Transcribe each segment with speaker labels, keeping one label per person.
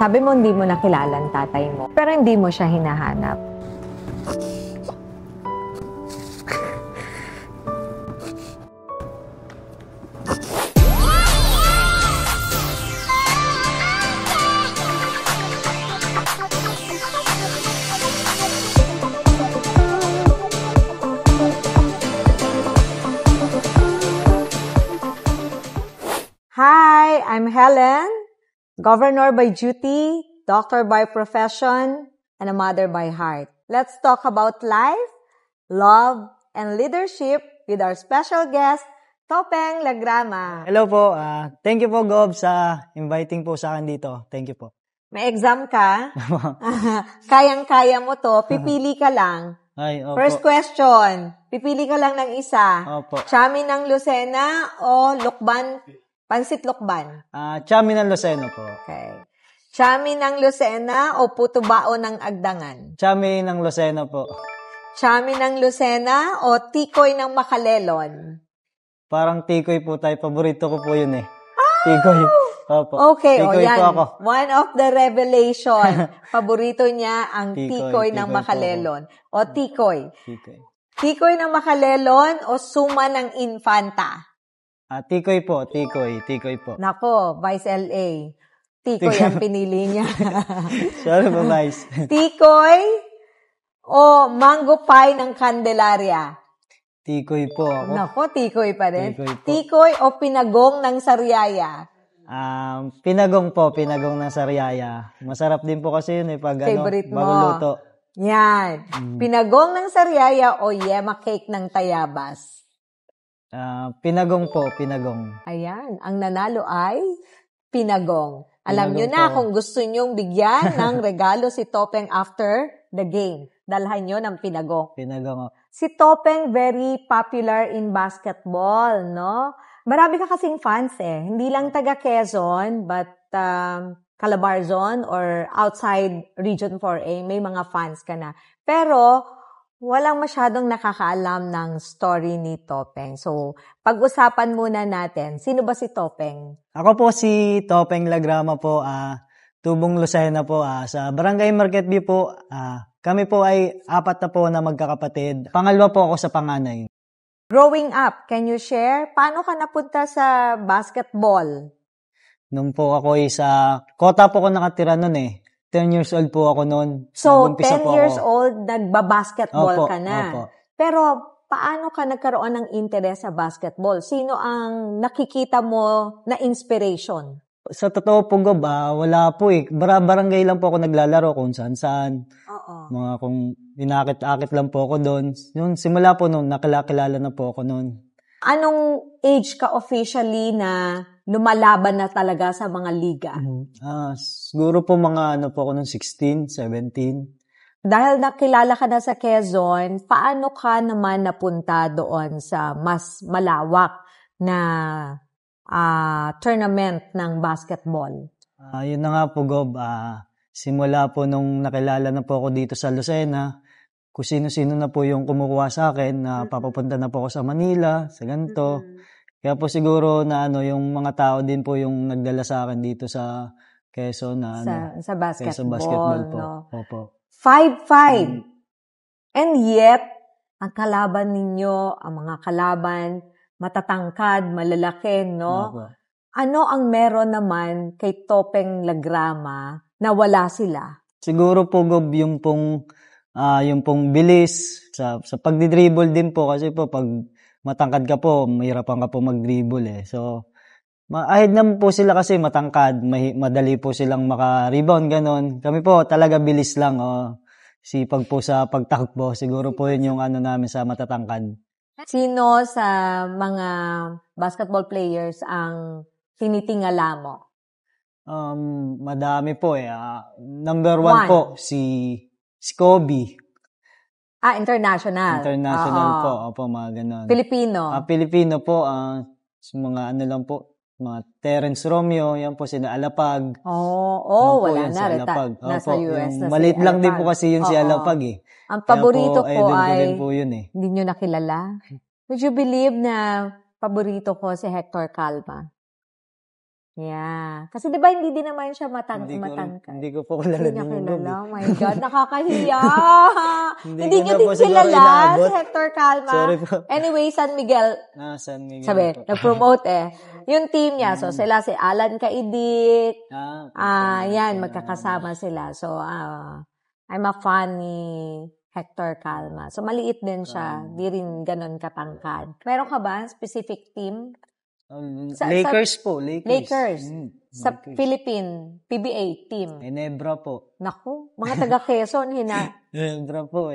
Speaker 1: Sabi mo hindi mo nakilala ang tatay mo, pero hindi mo siya hinahanap. Hi, I'm Helen, governor by duty, doctor by profession, and a mother by heart. Let's talk about life, love, and leadership with our special guest, Topeng Lagrama.
Speaker 2: Hello po. Thank you po, Gob, sa inviting po sa akin dito. Thank you po.
Speaker 1: May exam ka? Kayang-kaya mo to. Pipili ka lang.
Speaker 2: Ay, opo.
Speaker 1: First question. Pipili ka lang ng isa.
Speaker 2: Opo.
Speaker 1: Chami ng Lucena o Lukban? Pansit Lukban?
Speaker 2: Chami ng Lucena po.
Speaker 1: Okay. Chami ng Lucena o puto bao ng Agdangan?
Speaker 2: Chami ng Lucena po.
Speaker 1: Chami ng Lucena o tikoy ng Makalelon?
Speaker 2: Parang tikoy po tayo. Paborito ko po yun eh. Tikoy. Opo.
Speaker 1: Okay,
Speaker 2: tikoy
Speaker 1: yan.
Speaker 2: po ako.
Speaker 1: One of the revelation. Paborito niya ang tikoy ng
Speaker 2: tikoy
Speaker 1: Makalelon. O tikoy.
Speaker 2: Tikoy.
Speaker 1: Tikoy ng Makalelon o suma ng Infanta?
Speaker 2: Tikoy po. Tikoy po.
Speaker 1: Nako, Vice LA. Tikoy ang pinili niya.
Speaker 2: Sorry po, guys.
Speaker 1: Tikoy o mango pie ng Candelaria?
Speaker 2: Tikoy po ako.
Speaker 1: Nako, tikoy pa rin.
Speaker 2: Tikoy po.
Speaker 1: Tikoy o pinagong ng Sariaya?
Speaker 2: Pinagong po. Pinagong ng Sariaya. Masarap din po kasi yun eh. Pag
Speaker 1: Favorite mo.
Speaker 2: bagong luto.
Speaker 1: Yan. Pinagong ng Sariaya o yema cake ng Tayabas?
Speaker 2: Pinagong po. Pinagong.
Speaker 1: Ayan. Ang nanalo ay pinagong. Alam nyo
Speaker 2: Pinagong
Speaker 1: na
Speaker 2: po.
Speaker 1: kung gusto nyong bigyan ng regalo si Topeng after the game. Dalhan nyo ng pinagong.
Speaker 2: Pinagong.
Speaker 1: Si Topeng very popular in basketball, no? Marami ka kasing fans eh. Hindi lang taga Quezon, but Calabarzon or outside Region 4A, may mga fans ka na. Pero, walang masyadong nakakaalam ng story ni Topeng. So, pag-usapan muna natin, sino ba si Topeng?
Speaker 2: Ako po si Topeng Lagrama po, Tubong Lucena po, sa Barangay Market View po. Kami po ay 4 na po na magkakapatid. Pangalawa po ako sa panganay.
Speaker 1: Growing up, can you share? Paano ka napunta sa basketball?
Speaker 2: Nung po ako ay sa Kota po ako nakatira nun eh. 10 years old po ako noon.
Speaker 1: So,
Speaker 2: Nag-umpisa
Speaker 1: 10
Speaker 2: po
Speaker 1: years
Speaker 2: ako.
Speaker 1: old, nagbabasketball
Speaker 2: Opo,
Speaker 1: ka na.
Speaker 2: opo.
Speaker 1: Pero, paano ka nagkaroon ng interest sa basketball? Sino ang nakikita mo na inspiration?
Speaker 2: Sa totoo po, Gob, wala po eh. Barangay lang po ako naglalaro kung saan-saan.
Speaker 1: Oo.
Speaker 2: Mga kung inakit-akit lang po ako doon. Yung simula po noon, nakilala na po ako noon.
Speaker 1: Anong age ka officially na lumalaban na talaga sa mga liga?
Speaker 2: Siguro po mga po ako noon, 16, 17.
Speaker 1: Dahil nakilala ka na sa Quezon, paano ka naman napunta doon sa mas malawak na tournament ng basketball?
Speaker 2: Yun na nga po, Gob. Simula po nung nakilala na po ako dito sa Lucena, kung sino-sino na po yung kumukuha sa akin na papapunta na po ako sa Manila, sa ganito. Kaya po siguro na yung mga tao din po yung nagdala sa akin dito sa Quezon na
Speaker 1: Sa basketball,
Speaker 2: sa basketball po.
Speaker 1: no?
Speaker 2: Opo.
Speaker 1: 5'5". And yet, ang kalaban ninyo, ang mga kalaban, matatangkad, malalaki, no?
Speaker 2: Opo.
Speaker 1: Ano ang meron naman kay Topeng Lagrama na wala sila?
Speaker 2: Siguro po, Gob, yung pong bilis sa pagdi-dribble din po kasi po pag matangkad ka po, mahirapan ka po mag-dribble eh. So, ahid naman po sila kasi matangkad, madali po silang maka-rebound, ganon. Kami po talaga bilis lang, sipag po sa pagtakbo. Siguro po yun yung namin sa matatangkad.
Speaker 1: Sino sa mga basketball players ang tinitingala mo?
Speaker 2: Madami po eh. Number 1 po, si Kobe.
Speaker 1: International.
Speaker 2: International po. Opo, mga ganon.
Speaker 1: Filipino.
Speaker 2: Pilipino po, mga lang po, mga Terence Romeo, yan po, sina Alapag.
Speaker 1: Wala
Speaker 2: yan,
Speaker 1: na.
Speaker 2: si Alapag.
Speaker 1: Nasa US na
Speaker 2: maliit
Speaker 1: si
Speaker 2: lang din
Speaker 1: Alapag.
Speaker 2: po kasi yun si Alapag eh.
Speaker 1: Ang paborito
Speaker 2: Kaya
Speaker 1: ko
Speaker 2: po, idol ko
Speaker 1: ay,
Speaker 2: din po yun eh.
Speaker 1: hindi nyo nakilala? Would you believe na paborito ko si Hector Calma? Yeah. Kasi di ba hindi din naman siya matangkad?
Speaker 2: Hindi ko po kilala
Speaker 1: Hindi niya
Speaker 2: din yung
Speaker 1: kilala.
Speaker 2: Gob.
Speaker 1: Oh my God, nakakahiya.
Speaker 2: Hindi
Speaker 1: Hindi
Speaker 2: ko
Speaker 1: niyo
Speaker 2: na
Speaker 1: din
Speaker 2: po siguro
Speaker 1: kilala
Speaker 2: inaabot.
Speaker 1: si Hector Calma.
Speaker 2: Sorry po.
Speaker 1: Anyway, San Miguel,
Speaker 2: San Miguel
Speaker 1: sabi,
Speaker 2: po.
Speaker 1: nag-promote yung team niya. So, sila si Alan Kaidik. Yan, magkakasama sila. So, I'm a fan ni Hector Calma. So, maliit din siya. Di rin ganun katangkad. Meron ka ba specific team?
Speaker 2: Lakers po.
Speaker 1: Lakers. Sa Philippine PBA team.
Speaker 2: Ginebra po.
Speaker 1: Naku, mga taga Quezon,
Speaker 2: Ginebra po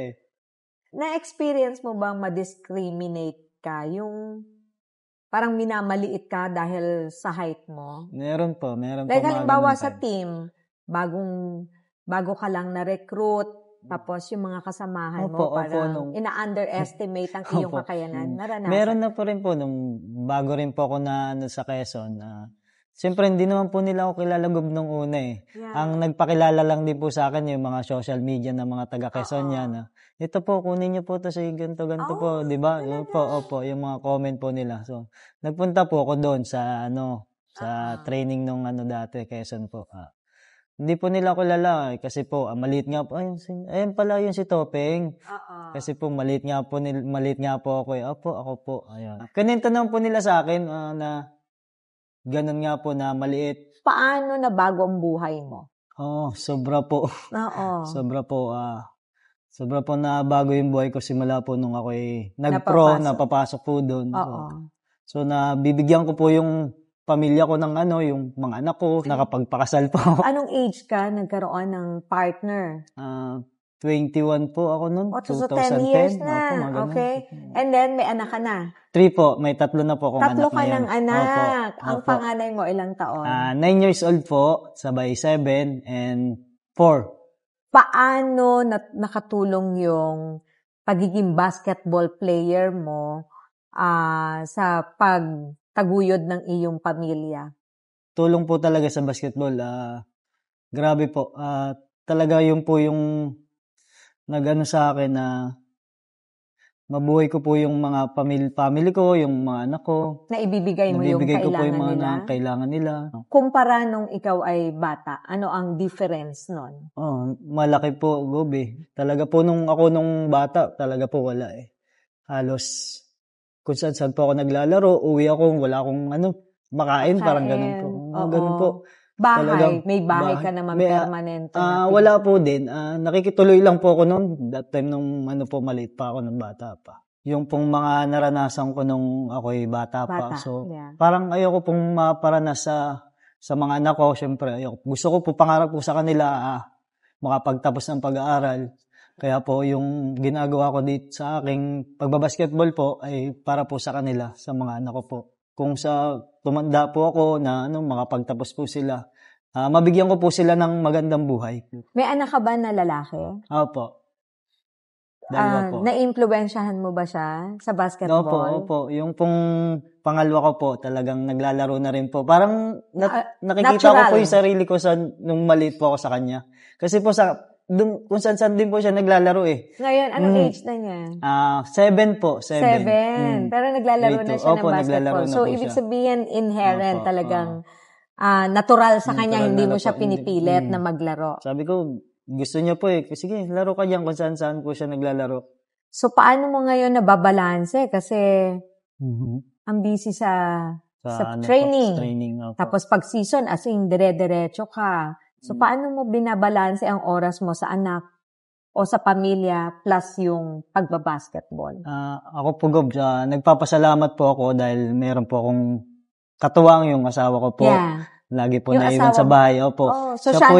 Speaker 1: Na-experience mo bang ma-discriminate ka? Yung parang minamaliit ka dahil sa height mo?
Speaker 2: Meron po.
Speaker 1: Like halimbawa sa team, bago ka lang na-recruit, tapos yung mga kasamahan mo, parang ina-underestimate ang iyong kakayanan. Naranasan?
Speaker 2: Meron na po rin po, nung bago rin po ako na sa Quezon, siyempre, hindi naman po nila ako kilalagob nung una eh.
Speaker 1: Yeah.
Speaker 2: Ang nagpakilala lang din po sa akin yung mga social media ng mga taga Quezon yan. Ito po, kunin niyo po ito sa ganito po, di ba? Opo, yung mga comment po nila. So, nagpunta po ako doon sa training nung dati, Quezon po. Hindi po nila ako kilala kasi po, maliit nga po. Ayun pala yung si Topeng. Kasi po, maliit nga po ako eh. Opo, ako po. Ayun. Kanento naman po nila sa akin na ganun nga po na maliit.
Speaker 1: Paano nabago ang buhay mo?
Speaker 2: Sobra po. Sobra po. Sobra po na bago yung buhay ko simula po nung ako nag-pro, napapasok po doon. So, nabibigyan ko po yung pamilya ko ng yung mga anak ko, nakapagpakasal po.
Speaker 1: Anong age ka nagkaroon ng partner?
Speaker 2: 21 po ako noon.
Speaker 1: So 10 years na. Okay. And then, may anak ka na?
Speaker 2: 3 po. May 3 na po akong anak
Speaker 1: ngayon. 3 ka ng anak.
Speaker 2: Opo.
Speaker 1: Ang panganay mo, ilang taon?
Speaker 2: 9 years old po, sabay 7 and 4.
Speaker 1: Paano nakatulong yung pagiging basketball player mo sa pagtaguyod ng iyong pamilya?
Speaker 2: Tulong po talaga sa basketball. Grabe po. Talaga yun po yung nag-ano sa akin na mabuhay ko po yung mga family ko, yung mga anak ko.
Speaker 1: Na ibibigay mo yung kailangan
Speaker 2: ko po yung mga
Speaker 1: nila?
Speaker 2: Kailangan nila.
Speaker 1: Kumpara nung ikaw ay bata, ano ang difference nun?
Speaker 2: Malaki po, Gobe. Talaga po nung bata, talaga po wala eh. Halos kung saan po ako naglalaro, uwi ako, wala akong makain, parang ganun po. Ganun po.
Speaker 1: Bahay,
Speaker 2: talagang,
Speaker 1: may bahay ka naman permanente.
Speaker 2: Wala po din. Nakikituloy lang po ako noon. That time nung maliit pa ako nung bata pa. Yung pong mga naranasan ko nung ako'y bata pa. So, parang ayoko pong maparanas sa mga anak ko. Siyempre, ayoko. Gusto ko po, pangarap po sa kanila, makapagtapos ng pag-aaral. Kaya po, yung ginagawa ko dito sa aking pagbabasketball po, ay para po sa kanila, sa mga anak ko po. Kung tumanda po ako na makapagtapos po sila, mabigyan ko po sila ng magandang buhay.
Speaker 1: May anak ka ba na lalaki?
Speaker 2: Opo. Dalawa po.
Speaker 1: Na-influensyahan mo ba siya sa basketball?
Speaker 2: Opo. Yung pong pangalawa ko po, talagang naglalaro na rin po. Parang nakikita ko po yung sarili ko nung maliit po ako sa kanya. Kasi po kung saan din po siya naglalaro eh.
Speaker 1: Ngayon, anong age na niya?
Speaker 2: 7 po. 7.
Speaker 1: Pero naglalaro na siya ng basketball. So, ibig sabihin, inherent talagang natural sa kanya, hindi mo siya pinipilit na maglaro.
Speaker 2: Sabi ko, gusto niya po eh. Sige, laro ka dyan kung saan po siya naglalaro.
Speaker 1: So, paano mo ngayon nababalanse? Kasi, ang busy sa training. Tapos, pag season, as in, dire-diretso ka. So, paano mo binabalanse ang oras mo sa anak o sa pamilya plus yung pagbabasketball?
Speaker 2: Ako po, Gob, nagpapasalamat po ako dahil meron po akong katuwang yung asawa ko po.
Speaker 1: Yeah.
Speaker 2: Lagi po naiwan sa bahay. Opo.
Speaker 1: So siya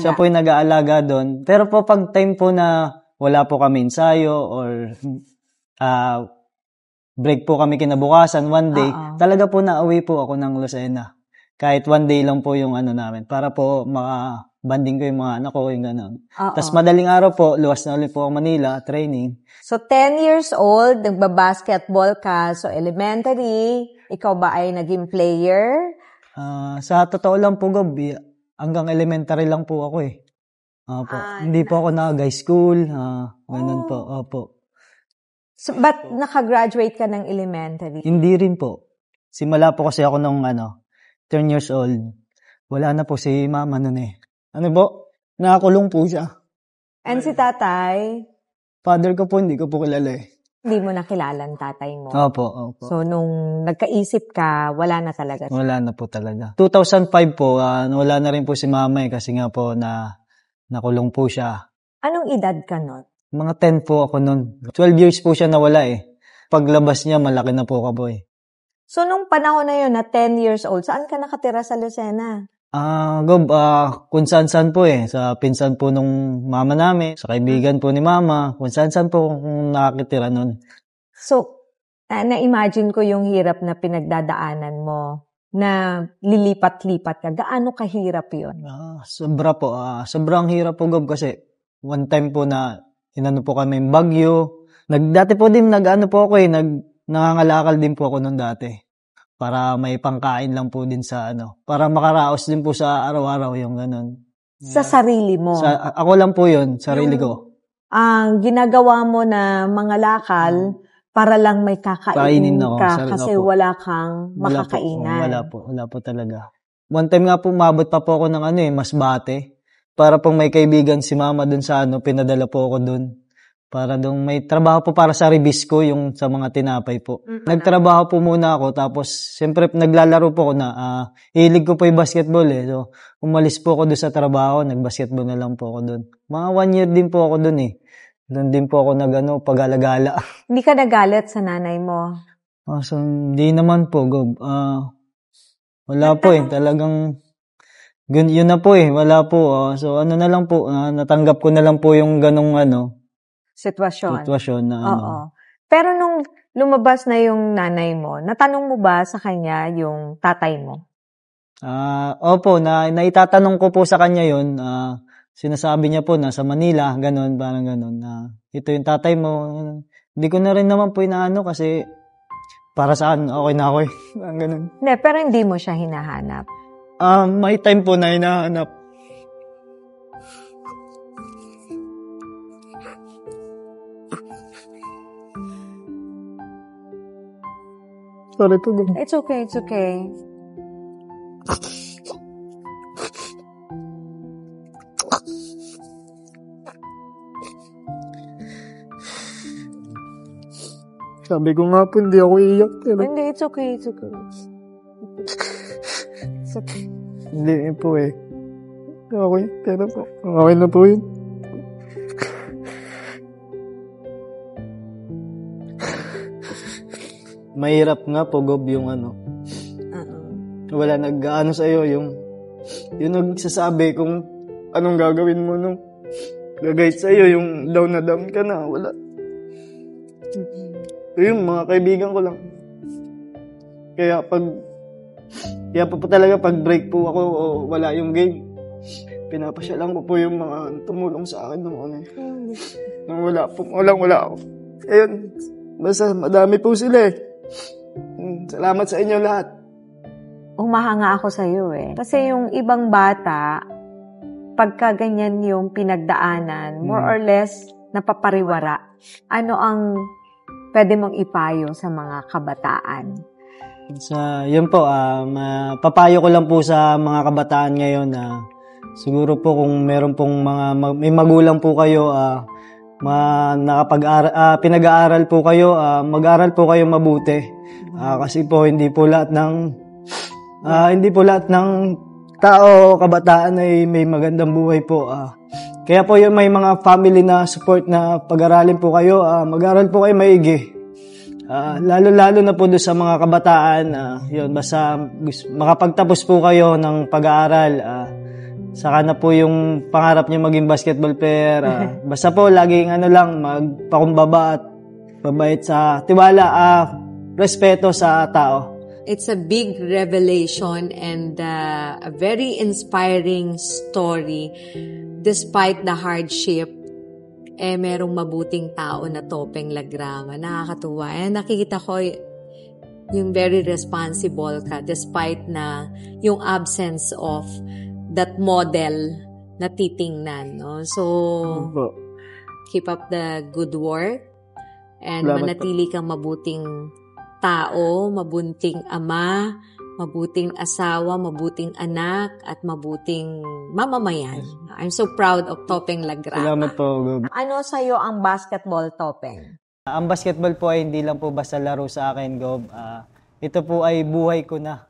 Speaker 2: siya po yung nag-aalaga doon. Pero po pag time po na wala po kami ensayo or break po kami kinabukasan one day, talaga po nauwi po ako ng Lucena. Kahit one day lang po yung namin para po banding ko yung mga anak ko, yung gano'n. Tapos madaling araw po, luwas na ulit po ako Manila, training.
Speaker 1: So 10 years old, nagbabasketball ka. So elementary, ikaw ba ay naging player?
Speaker 2: Sa totoo lang po, Gob, hanggang elementary lang po ako eh. Hindi po ako nag-high school, ganun po. Opo.
Speaker 1: So, ba't nakagraduate ka ng elementary?
Speaker 2: Hindi rin po. Simula po kasi ako nung 10 years old, wala na po si mama nun eh. Ano po? Nakakulong po siya.
Speaker 1: And si tatay,
Speaker 2: Father ko po, hindi ko po kilala eh.
Speaker 1: hindi mo nakilala ang tatay mo.
Speaker 2: Opo.
Speaker 1: So, nung nagkaisip ka, wala na talaga.
Speaker 2: Wala na po talaga. 2005 po, wala na rin po si mama eh, kasi nga po nakulong po siya.
Speaker 1: Anong edad ka nun?
Speaker 2: Mga 10 po ako nun. 12 years po siya nawala eh. Paglabas niya, malaki na po ako eh.
Speaker 1: So, nung panahon na yun, na 10 years old, saan ka nakatira sa Lucena?
Speaker 2: Gob, kung saan-saan po eh. Sa pinsan po nung mama namin, sa kaibigan po ni mama, kung saan-saan po kung nakakitira nun.
Speaker 1: So, na-imagine ko yung hirap na pinagdadaanan mo na lilipat-lipat ka. Gaano kahirap yun?
Speaker 2: Sobra po. Sobrang hirap po, Gob, kasi one time po na inano po kami yung Bagyo. Dati po din nag-ano po ako eh, nangangalakal din po ako nun dati. Para may pangkain lang po din sa para makaraos din po sa araw-araw yung ganun.
Speaker 1: Sa sarili mo?
Speaker 2: Ako lang po yun, sarili ko.
Speaker 1: Ang ginagawa mo na mga lakal para lang may kakainin ka kasi wala kang makakainan.
Speaker 2: Wala po talaga. One time nga po, umabot pa po ako ng Masbate. Para pong may kaibigan si mama dun sa pinadala po ako dun. Para doon may trabaho po para sa Ribisco, yung sa mga tinapay po. Nagtrabaho po muna ako, tapos siyempre naglalaro po ako na, hilig ko po yung basketball eh. So, umalis po ako doon sa trabaho, nagbasketball na lang po ako doon. Mga 1 year din po ako doon eh. Doon din po ako pag-alagala.
Speaker 1: Hindi ka nagalit sa nanay mo?
Speaker 2: So, hindi naman po, Gob. Wala po eh, talagang, yun na po eh, wala po. So, na lang po, natanggap ko na lang po yung ganong sitwasyon na
Speaker 1: Oo. Pero nung lumabas na yung nanay mo, natanong mo ba sa kanya yung tatay mo?
Speaker 2: Opo, naitatanong ko po sa kanya yun. Sinasabi niya po na sa Manila, ganun, parang ganun. Ito yung tatay mo. Hindi ko na rin naman po inaano kasi para saan, okay na ako eh. Ganun.
Speaker 1: Hindi, pero hindi mo siya hinahanap.
Speaker 2: May time po na hinahanap. Sorry po.
Speaker 1: It's okay.
Speaker 2: Sabi ko nga po, hindi ako iiyak.
Speaker 1: Hindi, it's okay.
Speaker 2: Hindi po eh. Okay, pero po. Okay na po yun. Mahirap nga po, Gob, yung wala nag-ano sa'yo, yung nagsasabi kung anong gagawin mo nung gagayit sa'yo, yung down na down ka na, wala. Yung mga kaibigan ko lang. Kaya po talaga pag break po ako o wala yung game, pinapasyalan ko po yung mga tumulong sa akin nung wala ako. Ayun, basta madami po sila eh. Salamat sa inyo lahat.
Speaker 1: Humahanga ako sa iyo eh. Kasi yung ibang bata, pagka ganyan yung pinagdaanan, more or less, napapariwara. Ano ang pwede mong ipayo sa mga kabataan?
Speaker 2: Yun po, papayo ko lang po sa mga kabataan ngayon na siguro po kung meron pong may magulang po kayo, pinag-aaral po kayo, mag-aral po kayo mabuti. Kasi po hindi po lahat ng tao o kabataan ay may magandang buhay po. Kaya po yung may mga family na support na pag-aralin po kayo, mag-aral po kayo maigi. Lalo-lalo na po doon sa mga kabataan, yun, basta makapagtapos po kayo ng pag-aaral, saka na po yung pangarap niyo maging basketball player. Basta po laging magpakumbaba at mabait sa tiwala, respeto sa tao.
Speaker 1: It's a big revelation and a very inspiring story. Despite the hardship, merong mabuting tao na Topeng Lagrama. Nakakatuwa. Nakikita ko yung very responsible ka despite na yung absence of that model na titingnan. No? So, keep up the good work and manatili kang mabuting tao, mabunting ama, mabuting asawa, mabuting anak, at mabuting mamamayan. I'm so proud of Topeng Lagrapa.
Speaker 2: Salamat po, Gob.
Speaker 1: Ano sa'yo ang basketball, Topeng?
Speaker 2: Ang basketball po ay hindi lang po basta laro sa akin, Gob. Ito po ay buhay ko na.